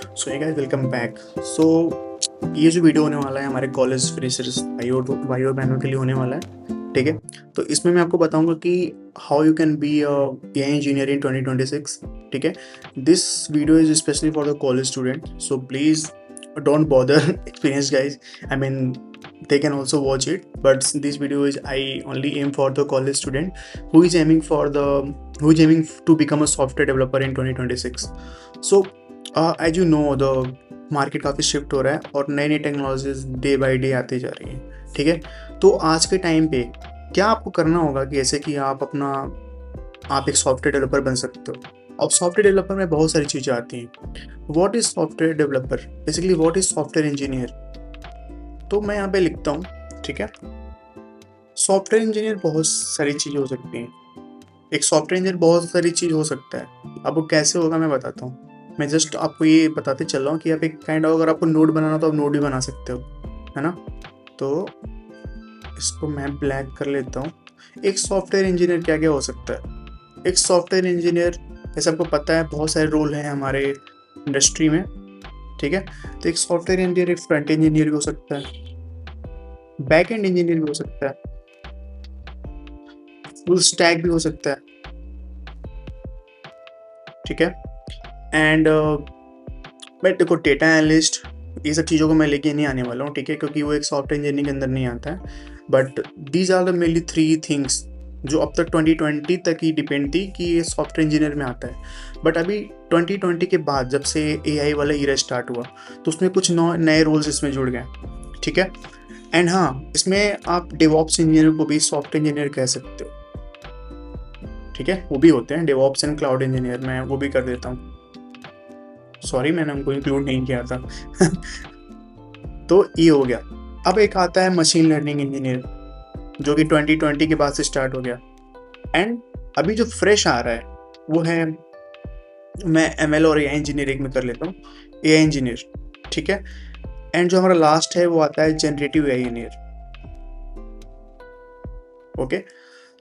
सो hey guys, welcome back. सो ये जो video होने वाला है हमारे कॉलेज फ्रेशर्स भाइयों बहनों के लिए होने वाला है, ठीक है। तो इसमें मैं आपको बताऊंगा कि how you can be AI engineer इन 2026, ठीक है। This video is specially for the college student, so please don't bother experienced guys. I mean, they can also watch it, but this video is I only aim for the college student who is aiming to become a software developer in 2026. So as you know, the market काफ़ी shift हो रहा है और नई नई technologies day by day आती जा रही हैं, ठीक है। तो आज के टाइम पे क्या आपको करना होगा कि ऐसे कि आप एक सॉफ्टवेयर डेवलपर बन सकते हो। अब सॉफ्टवेयर डेवलपर में बहुत सारी चीज़ें आती हैं। What is software developer, basically what is software engineer. तो मैं यहाँ पे लिखता हूँ, ठीक है। सॉफ्टवेयर इंजीनियर बहुत सारी चीज़ें हो सकती हैं। एक सॉफ्टवेयर इंजीनियर बहुत सारी चीज़ हो सकता है। अब वो कैसे होगा मैं बताता हूँ। मैं जस्ट आपको ये बताते चल रहा हूँ कि आप एक अगर आपको नोड बनाना तो आप नोड भी बना सकते हो, है ना। तो इसको मैं ब्लैक कर लेता हूँ। एक सॉफ्टवेयर इंजीनियर क्या क्या हो सकता है। एक सॉफ्टवेयर इंजीनियर, जैसे आपको पता है, बहुत सारे रोल हैं हमारे इंडस्ट्री में, ठीक है। तो एक सॉफ्टवेयर इंजीनियर एक फ्रंट इंजीनियर भी हो सकता है, बैक एंड इंजीनियर भी हो सकता है, फुल स्टैक भी हो सकता है, ठीक है। एंड मैं देखो, डेटा एनालिस्ट, ये सब चीज़ों को मैं लेके नहीं आने वाला हूँ, ठीक है, क्योंकि वो एक सॉफ्टवेयर इंजीनियरिंग के अंदर नहीं आता है। But these are the mainly 3 things जो अब तक 2020 तक ही डिपेंड थी कि ये सॉफ्टवेयर इंजीनियर में आता है। बट अभी 2020 के बाद जब से एआई वाला ईरा स्टार्ट हुआ तो उसमें कुछ नए रोल्स इसमें जुड़ गए, ठीक है। एंड हाँ, इसमें आप डेवऑप्स इंजीनियर को भी सॉफ्टवेयर इंजीनियर कह सकते हो, ठीक है। वो भी होते हैं डेवऑप्स एंड क्लाउड इंजीनियर, मैं वो भी कर देता हूँ। सॉरी, मैंने उनको इंक्लूड नहीं किया था। तो ये हो गया। अब एक आता है मशीन लर्निंग इंजीनियर, जो कि 2020 के बाद से स्टार्ट हो गया। एंड अभी जो फ्रेश आ रहा है वो है, मैं एमएल और एआई इंजीनियरिंग में कर लेता हूँ, एआई इंजीनियर, ठीक है। एंड जो हमारा लास्ट है वो आता है जनरेटिव एआई इंजीनियर, ओके।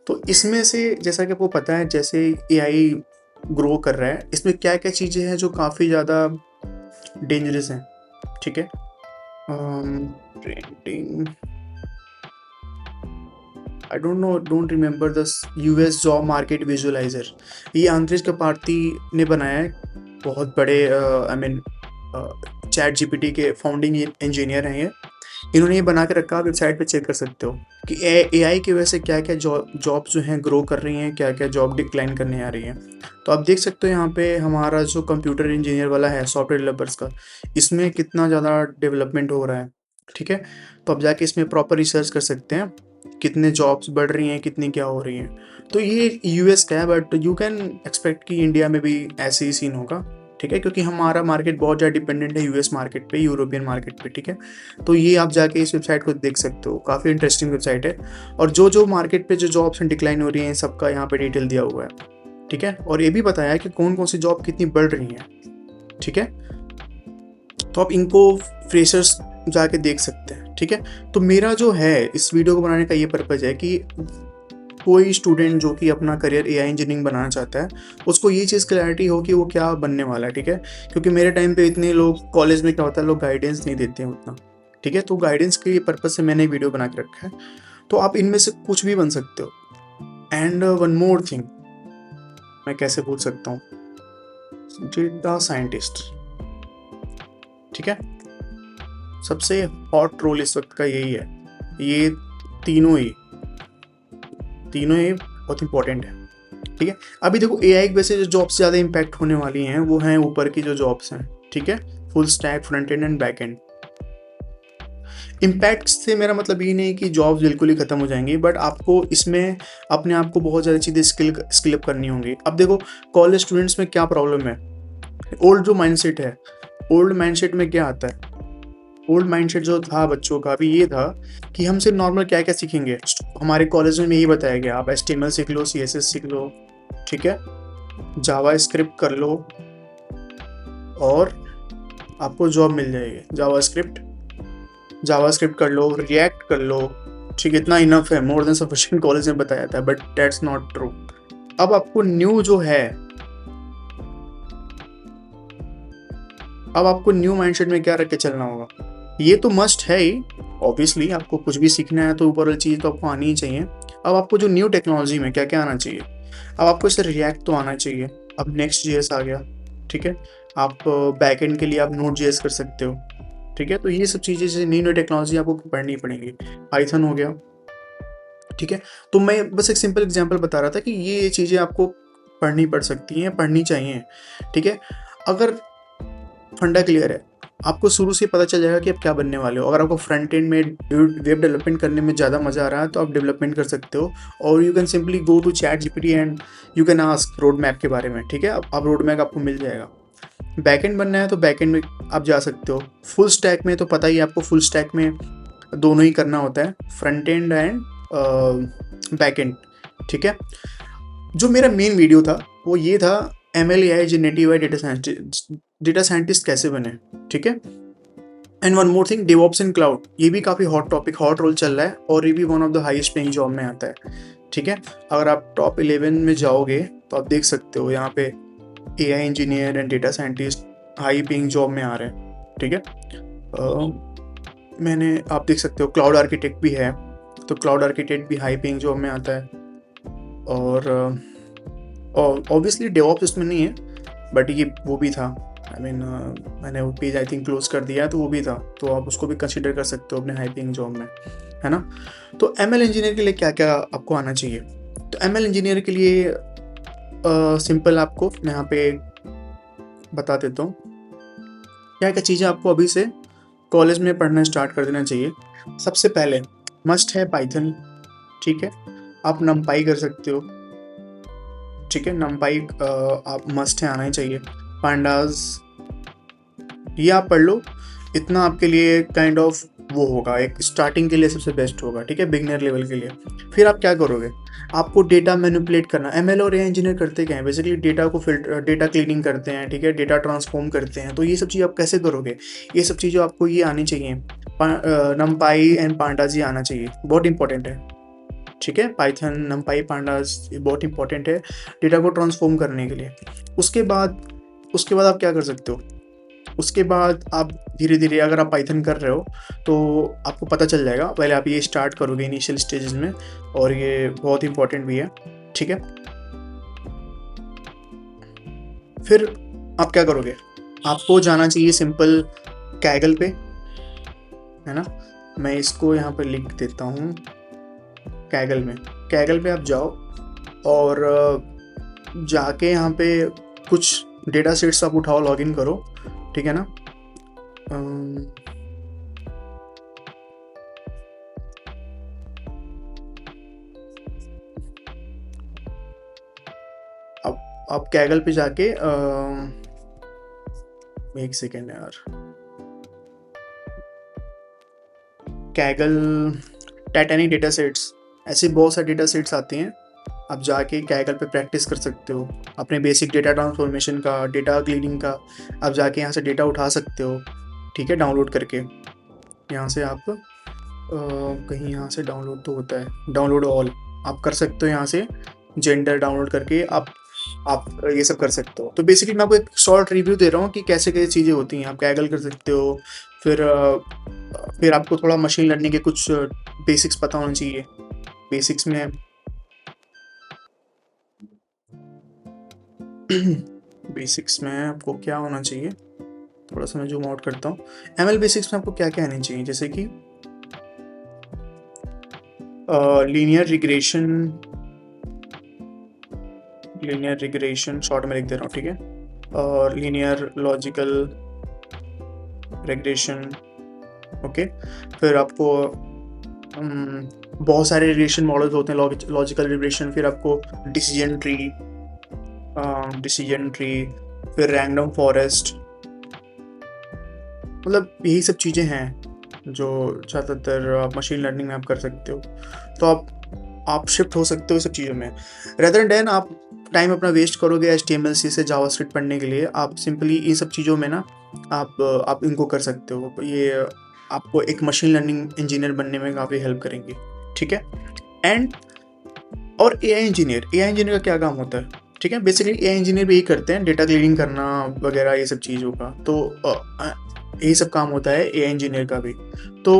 तो इसमें से जैसा कि आपको पता है, जैसे एआई ग्रो कर रहा है, इसमें क्या क्या चीज़ें हैं जो काफ़ी ज़्यादा डेंजरस हैं, ठीक है। Trending, I don't remember the US job market visualiser, ये आंतरिक कपार्थी ने बनाया है। बहुत बड़े चैट जीपीटी के फाउंडिंग इंजीनियर हैं ये। इन्होंने ये बना के रखा, आप वेबसाइट पे चेक कर सकते हो कि एआई की वजह से क्या क्या जॉब जो हैं ग्रो कर रही हैं, क्या क्या जॉब डिक्लाइन करने आ रही हैं। तो आप देख सकते हो यहाँ पे हमारा जो कंप्यूटर इंजीनियर वाला है, सॉफ्टवेयर डेवलपर्स का, इसमें कितना ज़्यादा डेवलपमेंट हो रहा है, ठीक है। तो आप जाके इसमें प्रॉपर रिसर्च कर सकते हैं कितने जॉब्स बढ़ रही हैं, कितनी क्या हो रही हैं। तो ये यूएस का है, बट यू कैन एक्सपेक्ट कि इंडिया में भी ऐसे ही सीन होगा, ठीक है, क्योंकि हमारा मार्केट बहुत ज़्यादा डिपेंडेंट है यूएस मार्केट पे, यूरोपियन मार्केट पे, ठीक है। तो ये आप जाके इस वेबसाइट को देख सकते हो, काफ़ी इंटरेस्टिंग वेबसाइट है। और जो जो मार्केट पे जो जॉब्स डिक्लाइन हो रही हैं, सबका यहाँ पे डिटेल दिया हुआ है, ठीक है। और ये भी बताया है कि कौन कौन सी जॉब कितनी बढ़ रही हैं, ठीक है। तो आप इनको फ्रेशर्स जाके देख सकते हैं, ठीक है। तो मेरा जो है इस वीडियो को बनाने का ये पर्पज़ है कि कोई स्टूडेंट जो कि अपना करियर एआई इंजीनियरिंग बनाना चाहता है, उसको ये चीज़ क्लैरिटी हो कि वो क्या बनने वाला है, ठीक है। क्योंकि मेरे टाइम पे इतने लोग कॉलेज में क्या होता है, लोग गाइडेंस नहीं देते हैं उतना, ठीक है। तो गाइडेंस के पर्पज़ से मैंने वीडियो बना के रखा है। तो आप इनमें से कुछ भी बन सकते हो। एंड वन मोर थिंग, मैं कैसे पूछ सकता हूँ, डेटा साइंटिस्ट, ठीक है। सबसे हॉट रोल इस वक्त का यही है। ये तीनों ही बहुत इंपॉर्टेंट है, ठीक है। अभी देखो, एआई की वजह से जो जॉब्स ज़्यादा इम्पैक्ट होने वाली हैं वो हैं ऊपर की जो जॉब्स हैं, ठीक है, full stack, front end and back and. Impact से मेरा मतलब ये नहीं कि जॉब्स बिल्कुल ही ख़त्म हो जाएंगी, बट आपको इसमें अपने आप को बहुत ज़्यादा चीज़ें स्किल अप करनी होंगी। अब देखो, कॉलेज स्टूडेंट्स में क्या प्रॉब्लम है, ओल्ड जो माइंडसेट है, ओल्ड माइंडसेट में क्या आता है, ओल्ड माइंडसेट जो था बच्चों का अभी ये था कि हम सिर्फ नॉर्मल क्या क्या सीखेंगे। हमारे कॉलेज में यही बताया गया, आप HTML सीख लो, CSS सीख लो, ठीक है, जावा स्क्रिप्ट कर लो और आपको जॉब मिल जाएगी। जावा स्क्रिप्ट कर लो, रिएक्ट कर लो, ठीक है, इतना इनफ है, मोर देन सफिशिएंट कॉलेज में बताया था, बट दैट्स नॉट ट्रू। अब आपको न्यू जो है, अब आपको न्यू माइंडसेट में क्या रख के चलना होगा, ये तो मस्ट है ही। ऑब्वियसली आपको कुछ भी सीखना है तो ऊपर वाली चीज़ तो आपको आनी ही चाहिए। अब आपको जो न्यू टेक्नोलॉजी में क्या क्या आना चाहिए, अब आपको इससे रिएक्ट तो आना चाहिए। अब नेक्स्ट जेएस आ गया, ठीक है। आप बैकएंड के लिए आप नोड जेएस कर सकते हो, ठीक है। तो ये सब चीज़ें जैसे नई नई टेक्नोलॉजी आपको पढ़नी पड़ेंगी। पाइथन हो गया, ठीक है। तो मैं बस एक सिंपल एग्जांपल बता रहा था कि ये चीज़ें आपको पढ़नी पड़ सकती हैं, पढ़नी चाहिए, ठीक है। अगर फंडा क्लियर है, आपको शुरू से पता चल जाएगा कि आप क्या बनने वाले हो। अगर आपको फ्रंट एंड में वेब डेवलपमेंट करने में ज़्यादा मज़ा आ रहा है तो आप डेवलपमेंट कर सकते हो, और you can simply go to ChatGPT and you can ask road map के बारे में, ठीक है। अब रोड मैप आपको मिल जाएगा। बैकएंड बनना है तो बैकएंड में आप जा सकते हो। फुल स्टैक में तो पता ही है आपको, फुल स्टैक में दोनों ही करना होता है, फ्रंट एंड एंड बैकएंड, ठीक है। जो मेरा मेन वीडियो था वो ये था, ML AI generative data scientist कैसे बने, ठीक है। And one more thing, DevOps in cloud, ये भी काफ़ी हॉट टॉपिक, हॉट रोल चल रहा है, और ये भी one of the highest paying job में आता है, ठीक है। अगर आप टॉप 11 में जाओगे तो आप देख सकते हो यहाँ पे AI engineer and data scientist high paying job में आ रहे हैं, ठीक है। मैंने आप देख सकते हो क्लाउड आर्किटेक्ट भी है, तो क्लाउड आर्किटेक्ट भी हाई पेइंग जॉब में आता है। और ऑब्वियसली डेवऑप्स इसमें नहीं है, बट ये वो भी था। मैंने वो पेज आई थिंक क्लोज कर दिया है, तो वो भी था, तो आप उसको भी कंसिडर कर सकते हो अपने हाई पेइंग जॉब में, है ना। तो ML इंजीनियर के लिए क्या क्या आपको आना चाहिए, तो ML इंजीनियर के लिए सिंपल आपको मैं यहाँ पे बता देता हूँ क्या क्या चीज़ें आपको अभी से कॉलेज में पढ़ना स्टार्ट कर देना चाहिए। सबसे पहले मस्ट है पाइथन, ठीक है। आप नमपाई कर सकते हो, ठीक है। नमपाई आप मस्ट है, आना ही चाहिए। पांडाज ये आप पढ़ लो, इतना आपके लिए काइंड ऑफ वो होगा, एक स्टार्टिंग के लिए सबसे बेस्ट होगा, ठीक है, बिगनर लेवल के लिए। फिर आप क्या करोगे, आपको डेटा मैनिपुलेट करना। ML और AI इंजीनियर करते क्या है, बेसिकली डेटा को फिल्टर, डेटा क्लीनिंग करते हैं, ठीक है, डेटा ट्रांसफॉर्म करते हैं। तो ये सब चीज़ आप कैसे करोगे, ये सब चीज़ें आपको ये आनी चाहिए। नमपाई एंड पांडाज ये आना चाहिए, बहुत इंपॉर्टेंट है, ठीक है। पाइथन, नमपाई, पांडाज ये बहुत इंपॉर्टेंट है डेटा को ट्रांसफॉर्म करने के लिए। उसके बाद आप क्या कर सकते हो, उसके बाद आप धीरे धीरे, अगर आप पाइथन कर रहे हो तो आपको पता चल जाएगा, पहले आप ये स्टार्ट करोगे इनिशियल स्टेजेस में, और ये बहुत इंपॉर्टेंट भी है, ठीक है। फिर आप क्या करोगे, आपको जाना चाहिए सिंपल कैगल पे, है ना। मैं इसको यहाँ पे लिख देता हूँ, कैगल पे आप जाओ, और जाके यहाँ पे कुछ डेटा सेट्स आप उठाओ, लॉगिन करो, ठीक है ना। अब आप कैगल पे जाके एक सेकेंड यार, कैगल टाइटैनिक डेटा सेट्स, ऐसे बहुत सारे डेटा सेट्स आते हैं। आप जाके कैगल पे प्रैक्टिस कर सकते हो अपने बेसिक डेटा ट्रांसफॉर्मेशन का, डेटा क्लीनिंग का। आप जाके यहाँ से डेटा उठा सकते हो, ठीक है, डाउनलोड करके। यहाँ से आप कहीं यहाँ से डाउनलोड तो होता है, डाउनलोड ऑल आप कर सकते हो, यहाँ से जेंडर डाउनलोड करके आप ये सब कर सकते हो। तो बेसिकली मैं आपको एक शॉर्ट रिव्यू दे रहा हूँ कि कैसे कैसे चीज़ें होती हैं। आप कैगल कर सकते हो, फिर आपको थोड़ा मशीन लर्निंग के कुछ बेसिक्स पता होना चाहिए। बेसिक्स में बेसिक्स में आपको क्या होना चाहिए, थोड़ा सा मैं जूम आउट करता हूँ। ML बेसिक्स में आपको क्या क्या आनी चाहिए, जैसे कि लीनियर रिग्रेशन शॉर्ट में लिख दे रहा हूँ, ठीक है, और लीनियर लॉजिकल रिग्रेशन, ओके। फिर आपको बहुत सारे रिग्रेशन मॉडल्स होते हैं, लॉजिकल रिग्रेशन, फिर आपको डिसीजन ट्री, फिर रैंडम फॉरेस्ट, मतलब यही सब चीज़ें हैं जो ज़्यादातर आप मशीन लर्निंग में आप कर सकते हो। तो आप शिफ्ट हो सकते हो सब चीज़ों में, रेदर देन आप टाइम अपना वेस्ट करोगे HTML से जावास्क्रिप्ट पढ़ने के लिए। आप सिंपली इन सब चीज़ों में ना आप इनको कर सकते हो, ये आपको एक मशीन लर्निंग इंजीनियर बनने में काफ़ी हेल्प करेंगे, ठीक है। एंड और AI इंजीनियर का क्या काम होता है, ठीक है। बेसिकली एआई इंजीनियर भी यही करते हैं, डेटा क्लीनिंग करना वगैरह ये सब चीज़ों का, तो यही सब काम होता है एआई इंजीनियर का भी। तो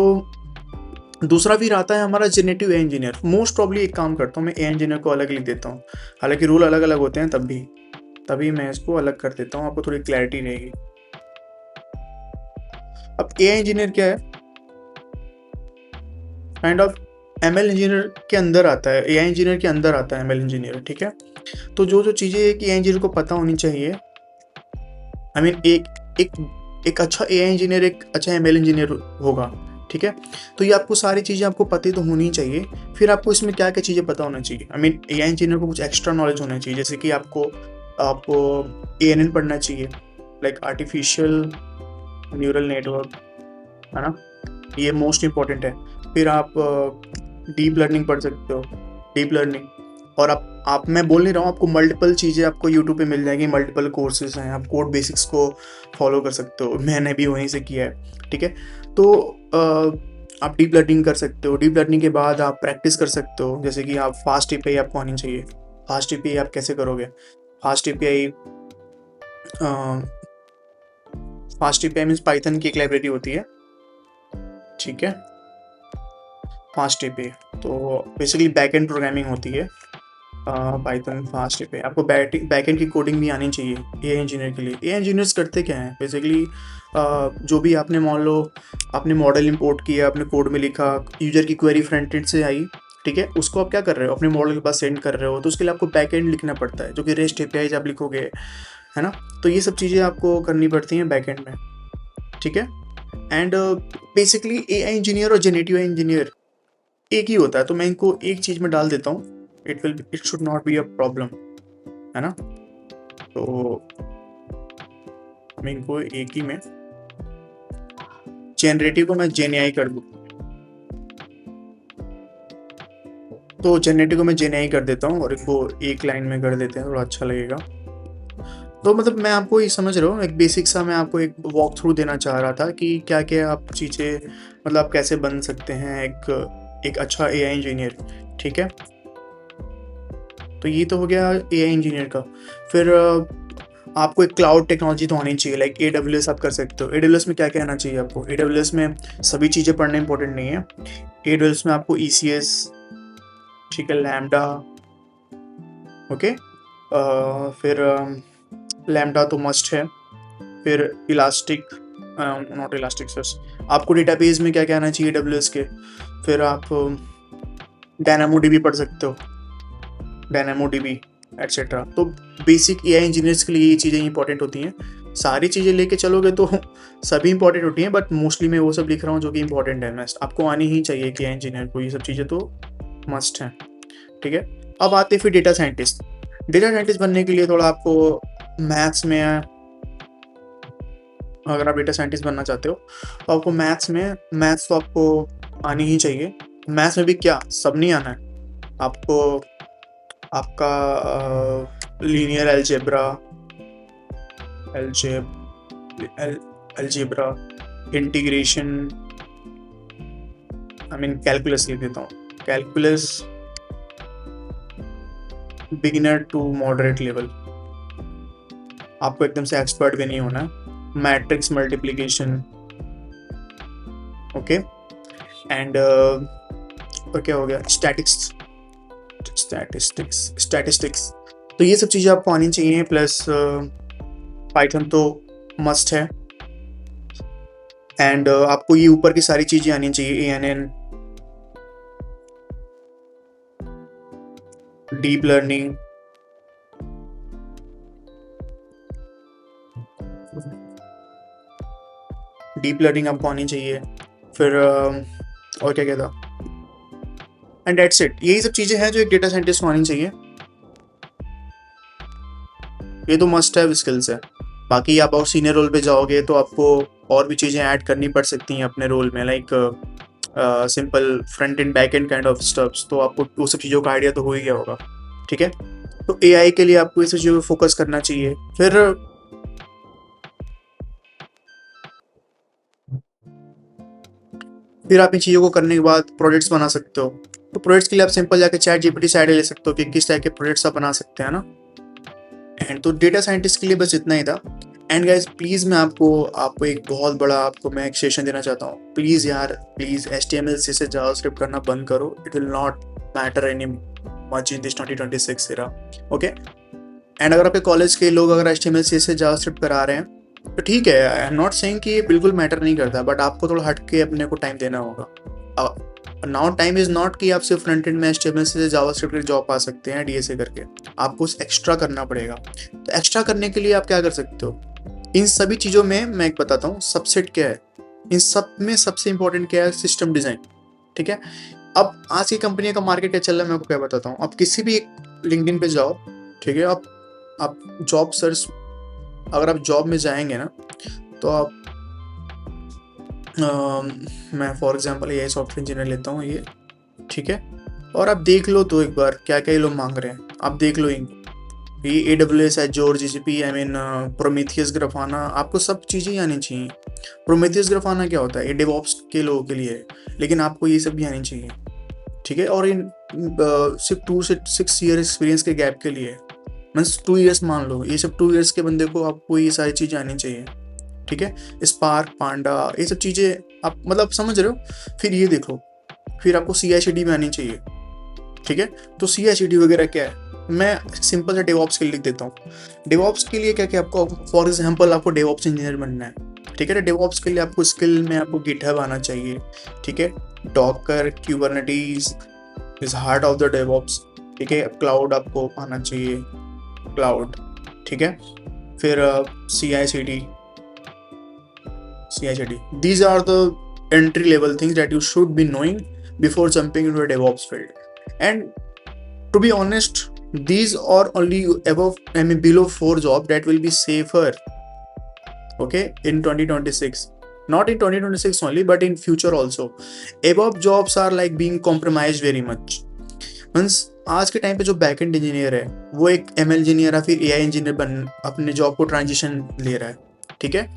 दूसरा फिर आता है हमारा generative AI engineer. Most probably एक काम करता हूँ, मैं एआई इंजीनियर को अलग लिख देता हूँ, हालांकि रूल अलग अलग होते हैं, तभी मैं इसको अलग कर देता हूँ, आपको थोड़ी क्लैरिटी रहेगी। अब एआई इंजीनियर क्या है, काइंड ऑफ एमएल इंजीनियर के अंदर आता है, एआई इंजीनियर के अंदर आता है एमएल इंजीनियर, ठीक है। तो जो जो चीज़ें एक एआई इंजीनियर को पता होनी चाहिए, आई मीन एक अच्छा एआई इंजीनियर एक अच्छा एमएल इंजीनियर होगा, ठीक है। तो ये आपको सारी चीज़ें आपको पता तो होनी चाहिए। फिर आपको इसमें क्या क्या चीज़ें पता होना चाहिए, आई मीन एआई इंजीनियर को कुछ एक्स्ट्रा नॉलेज होना चाहिए, जैसे कि आपको एएनएन पढ़ना चाहिए, लाइक आर्टिफिशियल न्यूरल नेटवर्क, है ना, ये मोस्ट इम्पॉर्टेंट है। फिर आप डीप लर्निंग पढ़ सकते हो, डीप लर्निंग। और आप मैं बोल नहीं रहा हूँ, आपको मल्टीपल चीज़ें आपको यूट्यूब पे मिल जाएंगी, मल्टीपल कोर्सेज हैं, आप कोड बेसिक्स को फॉलो कर सकते हो, मैंने भी वहीं से किया है, ठीक है। तो आप डीप लर्निंग कर सकते हो। डीप लर्निंग के बाद आप प्रैक्टिस कर सकते हो, जैसे कि आप फास्ट एपीआई आपको आनी चाहिए। फास्ट एपीआई आप कैसे करोगे, फास्ट एपीआई मीन्स पाइथन की एक लाइब्रेरी होती है, ठीक है, फास्ट एपीआई। तो बेसिकली बैकएंड प्रोग्रामिंग होती है पाइथन फास्ट एपीआई। आपको बैकएंड की कोडिंग भी आनी चाहिए एआई इंजीनियर के लिए। एआई इंजीनियर्स करते क्या हैं बेसिकली, जो भी आपने मान लो आपने मॉडल इंपोर्ट किया, आपने कोड में लिखा, यूजर की क्वेरी फ्रंट एंड से आई, ठीक है, उसको आप क्या कर रहे हो, अपने मॉडल के पास सेंड कर रहे हो, तो उसके लिए आपको बैकएंड लिखना पड़ता है, जो कि रेस्ट एपीआई आप लिखोगे, है ना। तो ये सब चीज़ें आपको करनी पड़ती हैं बैकएंड में, ठीक है। एंड बेसिकली एआई इंजीनियर और जेनेरेटिव एआई इंजीनियर एक ही होता है, तो मैं इनको एक चीज़ में डाल देता हूँ, it should not be a problem, है ना। तो मैं इनको एक ही में, जेनरेटिव को मैं जेनएआई कर दूँ, तो जेनरेटिव को मैं जेनएआई कर देता हूँ और इनको एक लाइन में कर देते हैं, थोड़ा अच्छा लगेगा। तो मतलब मैं आपको ये समझ रहा हूँ, एक बेसिक सा मैं आपको एक वॉक थ्रू देना चाह रहा था कि क्या क्या आप चीज़ें, मतलब आप कैसे बन सकते हैं एक अच्छा एआई इंजीनियर, ठीक है। तो ये तो हो गया एआई इंजीनियर का। फिर आपको एक क्लाउड टेक्नोलॉजी तो आनी चाहिए, लाइक AWS आप कर सकते हो। AWS में क्या क्या आना चाहिए आपको, AWS में सभी चीज़ें पढ़ना इंपॉर्टेंट नहीं है। AWS में आपको ECS, ठीक है, लैम्डा, ओके, फिर लैम्डा तो मस्ट है। फिर इलास्टिक, नॉट इलास्टिक सर, आपको डेटाबेस में क्या क्या आना चाहिए AWS के। फिर आप DynamoDB पढ़ सकते हो, DynamoDB एटसेट्रा। तो बेसिक एआई इंजीनियर्स के लिए ये चीज़ें इंपॉर्टेंट होती हैं। सारी चीज़ें लेके चलोगे तो सभी इंपॉर्टेंट होती हैं, बट मोस्टली मैं वो सब लिख रहा हूँ जो कि इंपॉर्टेंट है, मस्ट आपको आनी ही चाहिए कि एआई इंजीनियर को ये सब चीज़ें तो मस्ट हैं, ठीक है। अब आते फिर डेटा साइंटिस्ट। डेटा साइंटिस्ट बनने के लिए थोड़ा आपको मैथ्स में, अगर आप डेटा साइंटिस्ट बनना चाहते हो तो आपको मैथ्स तो आपको आनी ही चाहिए। मैथ्स में भी क्या सब नहीं आना है आपको, आपका linear algebra, integration, I mean calculus लिख देता हूँ, calculus beginner to moderate level, आपको एकदम से एक्सपर्ट भी नहीं होना है। मैट्रिक्स मल्टीप्लिकेशन, ओके, एंड और क्या हो गया, स्टैटिस्टिक्स। तो ये सब चीज़ें आपको आनी चाहिए, प्लस पाइथन तो मस्ट है। एंड आपको ये ऊपर की सारी चीज़ें आनी चाहिए, ANN, डीप लर्निंग, आपको आनी चाहिए। फिर और क्या था, एंड डेट्स इट। यही सब चीज़ें हैं जो एक डेटा साइंटिस्ट को आनी चाहिए, ये तो मस्ट हैव स्किल्स है। बाकी आप और सीनियर रोल पे जाओगे तो आपको और भी चीज़ें ऐड करनी पड़ सकती हैं अपने रोल में, like simple front end back and kind of stuffs, तो आपको वो सब चीज़ों का आइडिया तो हो ही गया होगा, ठीक है। तो AI के लिए आपको इस चीज़ों पे फोकस करना चाहिए। फिर आप इन चीज़ों को करने के बाद प्रोजेक्ट्स बना सकते हो। तो प्रोजेक्ट्स के लिए आप सिंपल जाके ChatGPT से आइडिया ले सकते हो कि किस टाइप के प्रोजेक्ट्स आप बना सकते हैं ना। एंड तो डेटा साइंटिस्ट के लिए बस इतना ही था। एंड गाइज प्लीज़ मैं आपको एक बहुत बड़ा आपको मैं एक सेशन देना चाहता हूँ। प्लीज़ यार प्लीज़ HTML CSS जावास्क्रिप्ट करना बंद करो। It will not matter any much in this 2026 era. Okay, and अगर आपके कॉलेज के लोग अगर HTML CSS जावास्क्रिप्ट करा रहे हैं तो ठीक है, आई एम नॉट सेइंग कि ये बिल्कुल मैटर नहीं करता, बट आपको थोड़ा हट के अपने को टाइम देना होगा। नाउ टाइम इज़ नॉट कि आप सिर्फ फ्रंट एंड में HTML CSS जावास्क्रिप्ट की जॉब पा सकते हैं DSA करके। आपको एक्स्ट्रा करना पड़ेगा। तो एक्स्ट्रा करने के लिए आप क्या कर सकते हो, इन सभी चीज़ों में मैं एक बताता हूँ सबसेट क्या है। इन सब में सबसे इंपॉर्टेंट क्या है, सिस्टम डिज़ाइन। ठीक है, अब आज की कंपनी का मार्केट क्या चल रहा है मैं आपको क्या बताता हूँ। आप किसी भी एक लिंक्डइन पे जाओ, ठीक है, आप जॉब सर्च, अगर आप जॉब में जाएंगे ना तो आप मैं for example AI software engineer लेता हूँ ये, ठीक है, और आप देख लो तो एक बार क्या क्या ये लोग मांग रहे हैं। आप देख लो ये AWS Azure GCP Prometheus Grafana, आपको सब चीज़ें ही आनी चाहिए। प्रोमीथियस ग्राफाना क्या होता है, ये डेवऑप्स के लोगों के लिए है, लेकिन आपको ये सब भी आनी चाहिए। ठीक है, और इन सिर्फ 2 से 6 ईयर एक्सपीरियंस के गैप के लिए, मीन्स 2 ईयर्स मान लो, ये सब 2 ईयर्स के बंदे को आपको ये सारी चीज़ें आनी चाहिए। ठीक है, स्पार्क, पांडा, ये सब चीज़ें आप मतलब समझ रहे हो। फिर ये देखो, फिर आपको CI/CD में आनी चाहिए। ठीक है, तो CI/CD वगैरह क्या है, मैं सिंपल सा डेवऑप्स के लिए लिख देता हूँ। डेवऑप्स के लिए क्या क्या आपको, फॉर एग्जांपल आपको डेवऑप्स इंजीनियर बनना है। ठीक है, तो डेवऑप्स के लिए आपको स्किल में आपको गिटहब आना चाहिए। ठीक है, docker, Kubernetes is heart of the DevOps. ठीक है, क्लाउड आपको आना चाहिए, क्लाउड। ठीक है, फिर CI/CD, these are the entry level things that you should be knowing before jumping into a DevOps field. And to be honest, these are only below 4 jobs that will be safer, okay, in 2026. Not in 2026 only, but in future also. Above jobs are like being compromised very much. Means आज के time पे जो backend engineer है वो एक ML engineer या फिर AI engineer बन अपने जॉब को ट्रांजिशन ले रहा है। ठीक है,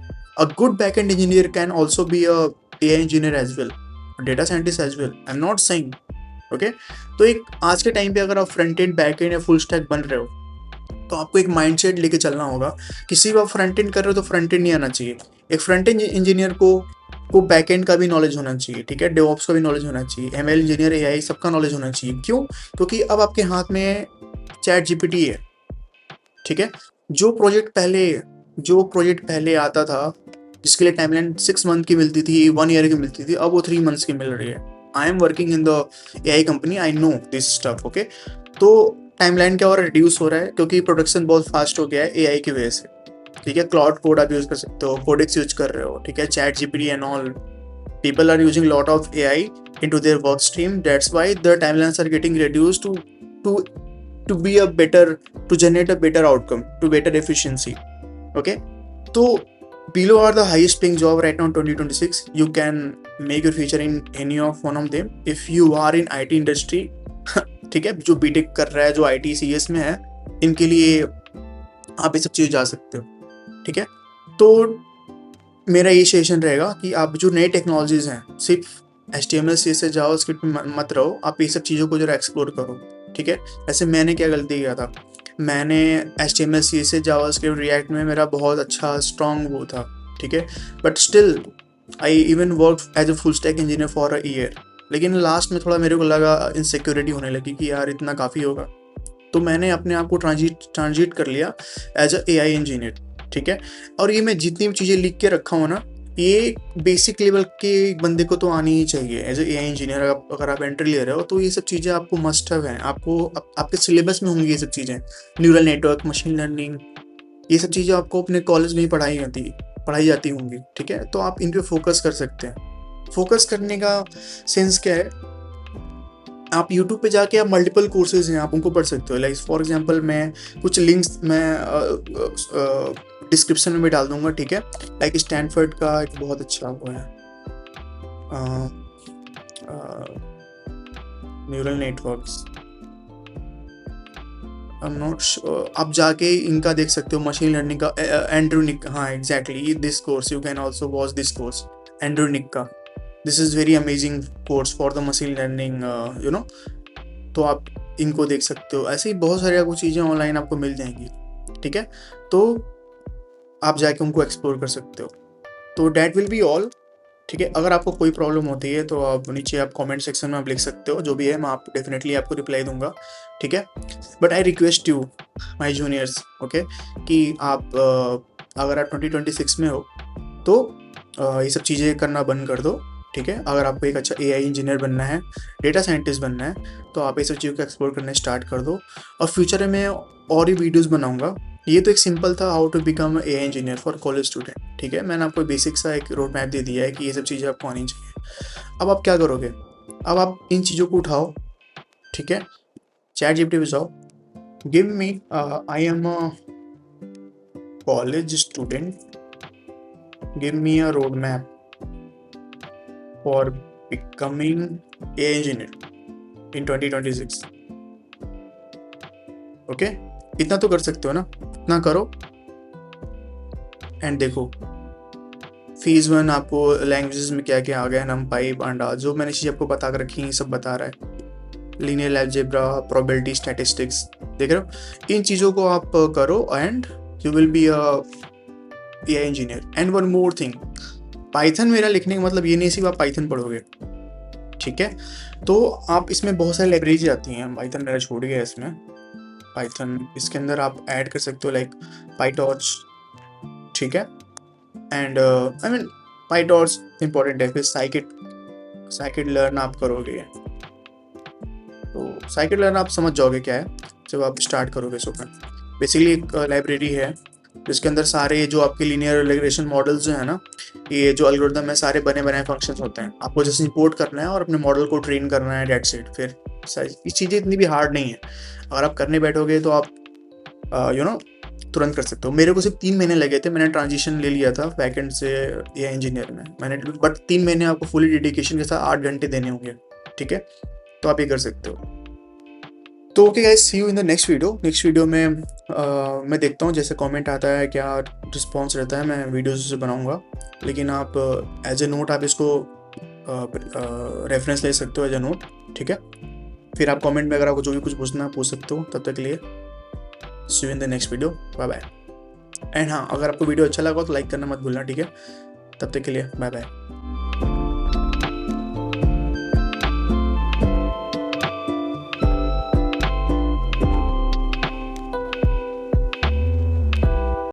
a good backend engineer can also be a AI engineer as well, a data scientist as well, I'm not saying, okay। तो एक आज के टाइम पे अगर आप फ्रंट एंड बैक एंड या फुल स्टैक बन रहे हो तो आपको एक माइंडसेट लेके चलना होगा। किसी भी आप फ्रंट एंड कर रहे हो तो फ्रंट एंड नहीं आना चाहिए। एक फ्रंट एंड इंजीनियर को बैक एंड का भी नॉलेज होना चाहिए। ठीक है, डेवऑप्स का भी नॉलेज होना चाहिए, ML इंजीनियर, AI सबका नॉलेज होना चाहिए। क्यों? क्योंकि अब आपके हाथ में ChatGPT है। ठीक है, जो प्रोजेक्ट पहले आता था जिसके लिए टाइमलाइन 6 मंथ की मिलती थी, 1 ईयर की मिलती थी, अब वो 3 मंथ्स की मिल रही है। I am working in the AI company, I know this stuff, okay. तो टाइमलाइन क्या हो रहा है, रिड्यूस हो रहा है, क्योंकि प्रोडक्शन बहुत फास्ट हो गया है AI की वजह से। ठीक है, क्लाउड कोड आप यूज़ कर सकते हो, कोडेक्स यूज कर रहे हो। ठीक है, ChatGPT and all, people are using lot of AI into their work stream, that's why the timelines are getting reduced to be a better, to generate a better outcome, to better efficiency, okay। तो below are the highest paying job right now in 2026. You can make your future in any of one of them if you are in IT industry। ठीक है, जो BTech कर रहा है, जो IT CS में है, इनके लिए आप ये सब चीज़ जा सकते हो। ठीक है, तो मेरा ये सजेशन रहेगा कि आप जो नई टेक्नोलॉजीज़ हैं, सिर्फ HTML CSS जावास्क्रिप्ट में मत रहो, आप ये सब चीज़ों को जरा एक्सप्लोर करो। ठीक है, ऐसे मैंने क्या गलती किया था, मैंने HTML CSS जावास्क्रिप्ट रिएक्ट में मेरा बहुत अच्छा स्ट्रॉन्ग वो था। ठीक है, but still I even work as a full stack engineer for a year. लेकिन लास्ट में थोड़ा मेरे को लगा, इनसिक्योरिटी होने लगी कि यार इतना काफ़ी होगा, तो मैंने अपने आप को ट्रांजिट कर लिया एज अ AI इंजीनियर। ठीक है, और ये मैं जितनी भी चीज़ें लिख के रखा हूँ ना, ये बेसिक लेवल के बंदे को तो आनी ही चाहिए एज ए AI इंजीनियर। अगर आप एंट्री ले रहे हो तो ये सब चीज़ें आपको मस्ट हैव हैं, आपके सिलेबस में होंगी ये सब चीज़ें। न्यूरल नेटवर्क, मशीन लर्निंग, ये सब चीज़ें आपको अपने कॉलेज में ही पढ़ाई जाती होंगी। ठीक है, तो आप इन पे फोकस कर सकते हैं। फोकस करने का सेंस क्या है, आप YouTube पे जाके आप मल्टीपल कोर्सेज हैं, आप उनको पढ़ सकते हो। लाइक फॉर एग्जांपल मैं कुछ लिंक्स मैं डिस्क्रिप्शन में भी डाल दूंगा। ठीक है, लाइक स्टैनफोर्ड का एक बहुत अच्छा वो है, neural networks, I am not sure, आप जाके इनका देख सकते हो, मशीन लर्निंग का एंड्रू निक, हाँ exactly this course, you can also watch this course, Andrew Ng का। This is very amazing course for the machine learning, you know, तो आप इनको देख सकते हो। ऐसे ही बहुत सारी आपको चीज़ें ऑनलाइन आपको मिल जाएंगी। ठीक है, तो आप जाके उनको एक्सप्लोर कर सकते हो। तो डैट विल बी ऑल, ठीक है। अगर आपको कोई प्रॉब्लम होती है तो आप नीचे आप कमेंट सेक्शन में आप लिख सकते हो, जो भी है मैं आप डेफिनेटली आपको रिप्लाई दूंगा, ठीक है। But I request you my juniors, okay, कि आप अगर आप 2026 में हो तो ये सब चीज़ें करना बंद कर दो, ठीक है। अगर आपको एक अच्छा एआई इंजीनियर बनना है, डेटा साइंटिस्ट बनना है, तो आप ये सब चीज़ों को एक्सप्लोर करना स्टार्ट कर दो। और फ्यूचर में मैं और ही वीडियोस बनाऊंगा। ये तो एक सिंपल था, how to become AI engineer for college student, ठीक है। मैंने आपको बेसिक सा एक रोड मैप दे दिया है कि ये सब चीज़ें आपको आनी चाहिए। अब आप क्या करोगे, अब आप इन चीज़ों को उठाओ, ठीक है, चैट जीपीटी पे जाओ, give me I am a college student, give me a road map for becoming a engineer in 2026, okay. इतना तो कर सकते हो ना, इतना करो एंड देखो फेज 1 आपको लैंग्वेजेस में क्या क्या आ गया, नमपाई पांडा, जो मैंने चीज़ आपको बता कर रखी है सब बता रहा है, लीनियर अलजेब्रा, प्रोबेबिलिटी, स्टैटिस्टिक्स, देख रहे हो। इन चीज़ों को आप करो and you will be a AI engineer. And one more thing, Python मेरा लिखने का मतलब ये नहीं सिर्फ आप पाइथन पढ़ोगे, ठीक है। तो आप इसमें बहुत सारी लाइब्रेरीज आती हैं, पाइथन मेरा छोड़ गया इसमें, पाइथन इसके अंदर आप ऐड कर सकते हो लाइक पाइटॉर्च, ठीक है। And I mean PyTorch important है। फिर साइकिट लर्न आप करोगे, तो साइकिट लर्न आप समझ जाओगे क्या है जब आप स्टार्ट करोगे। सो बेसिकली एक लाइब्रेरी है जिसके अंदर सारे जो आपके लीनियर रिग्रेशन मॉडल्स जो है ना, ये जो एल्गोरिदम है, सारे बने बनाए फंक्शंस होते हैं। आपको जैसे इंपोर्ट करना है और अपने मॉडल को ट्रेन करना है, डेट सेट। फिर ये चीज़ें इतनी भी हार्ड नहीं है, अगर आप करने बैठोगे तो आप यू नो तुरंत कर सकते हो। मेरे को सिर्फ 3 महीने लगे थे, मैंने ट्रांजिशन ले लिया था बैकएंड से एआई इंजीनियर में मैंने, बट 3 महीने आपको फुली डेडिकेशन के साथ 8 घंटे देने होंगे, ठीक है। तो आप ये कर सकते हो। तो okay guys, see you in the next video. Next video में मैं देखता हूँ जैसे कमेंट आता है, क्या रिस्पॉन्स रहता है, मैं वीडियोस बनाऊंगा। लेकिन आप एज ए नोट आप इसको रेफरेंस ले सकते हो एज ए नोट, ठीक है। फिर आप कमेंट में अगर आपको जो भी कुछ पूछना है पूछ सकते हो। तब तक के लिए see you in the next video, bye bye. And हाँ, अगर आपको वीडियो अच्छा लगा तो लाइक करना मत भूलना, ठीक है। तब तक के लिए बाय बाय।